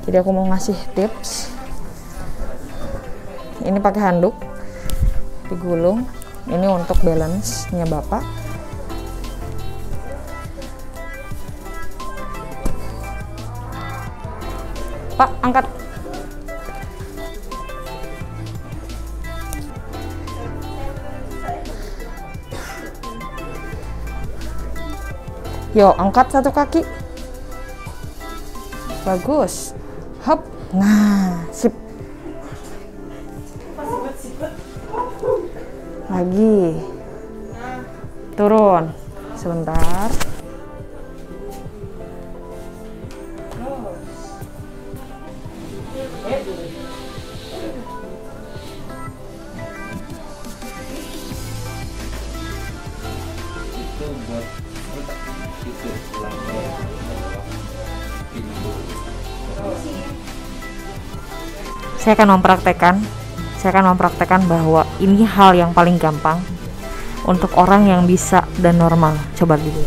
Jadi aku mau ngasih tips. Ini pakai handuk, digulung. Ini untuk balance-nya Bapak. Pak, angkat. Yo, angkat satu kaki. Bagus. Hop. Nah, sip. Lagi. Turun. Sebentar. Saya akan mempraktekkan bahwa ini hal yang paling gampang untuk orang yang bisa dan normal. Coba dulu.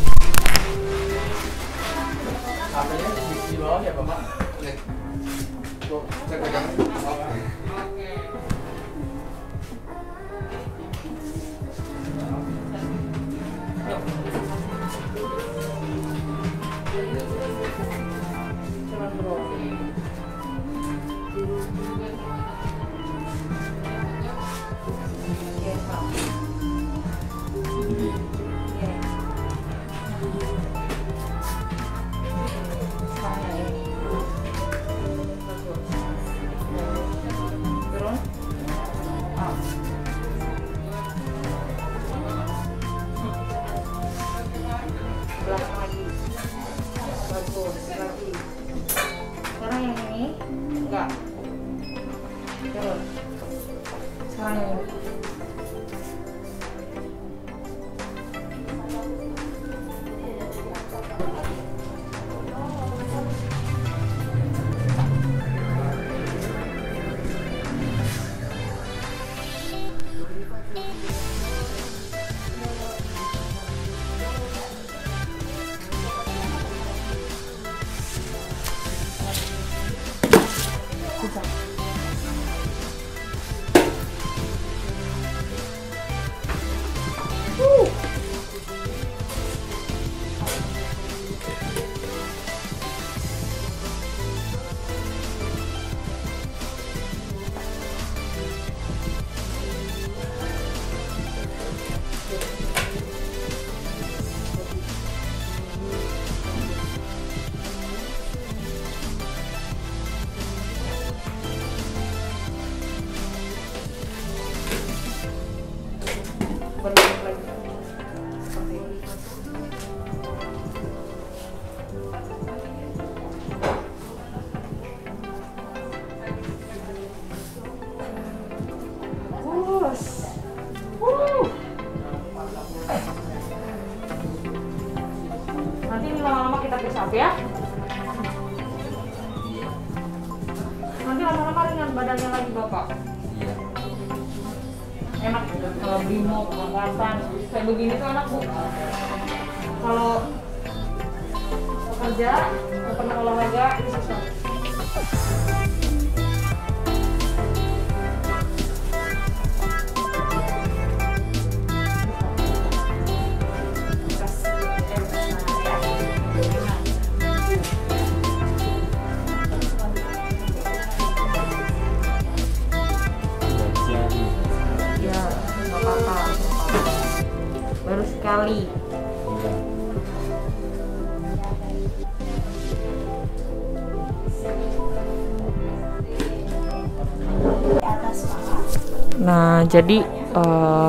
Sekarang yang ini enggak. Terus. Sekarang yang ini. Nanti ini lama-lama kita pisah ya. Nanti lama-lama ringan badannya lagi Bapak. Enak kalau brimo, pengangkatan kayak begini tuh enak Bu. Kalau bekerja, nggak pernah olahraga itu susah. Baru sekali. Nah, jadi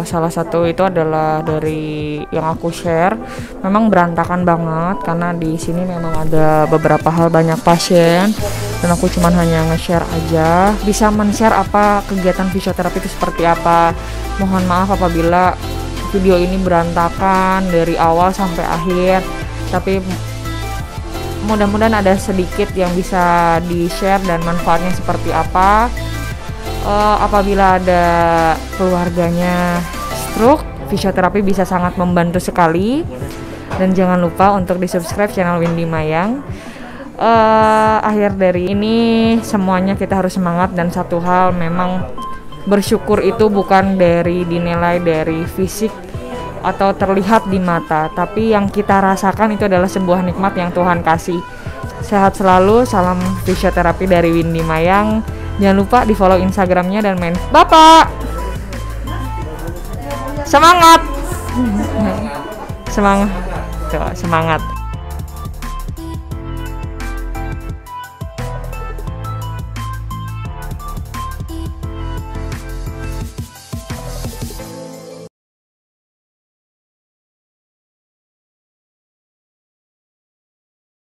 salah satu itu adalah dari yang aku share. Memang berantakan banget karena di sini memang ada beberapa hal, banyak pasien dan aku cuman hanya nge-share aja. Bisa men-share apa kegiatan fisioterapi itu seperti apa. Mohon maaf apabila video ini berantakan dari awal sampai akhir, tapi mudah-mudahan ada sedikit yang bisa di-share dan manfaatnya seperti apa. Apabila ada keluarganya stroke, fisioterapi bisa sangat membantu sekali. Dan jangan lupa untuk di subscribe channel Windy Mayang. akhir dari ini semuanya kita harus semangat, dan satu hal memang bersyukur itu bukan dari dinilai dari fisik atau terlihat di mata, tapi yang kita rasakan itu adalah sebuah nikmat yang Tuhan kasih. Sehat selalu, salam fisioterapi dari Windy Mayang. Jangan lupa di follow Instagramnya dan main Bapak. Semangat. Semangat. Tuh, semangat.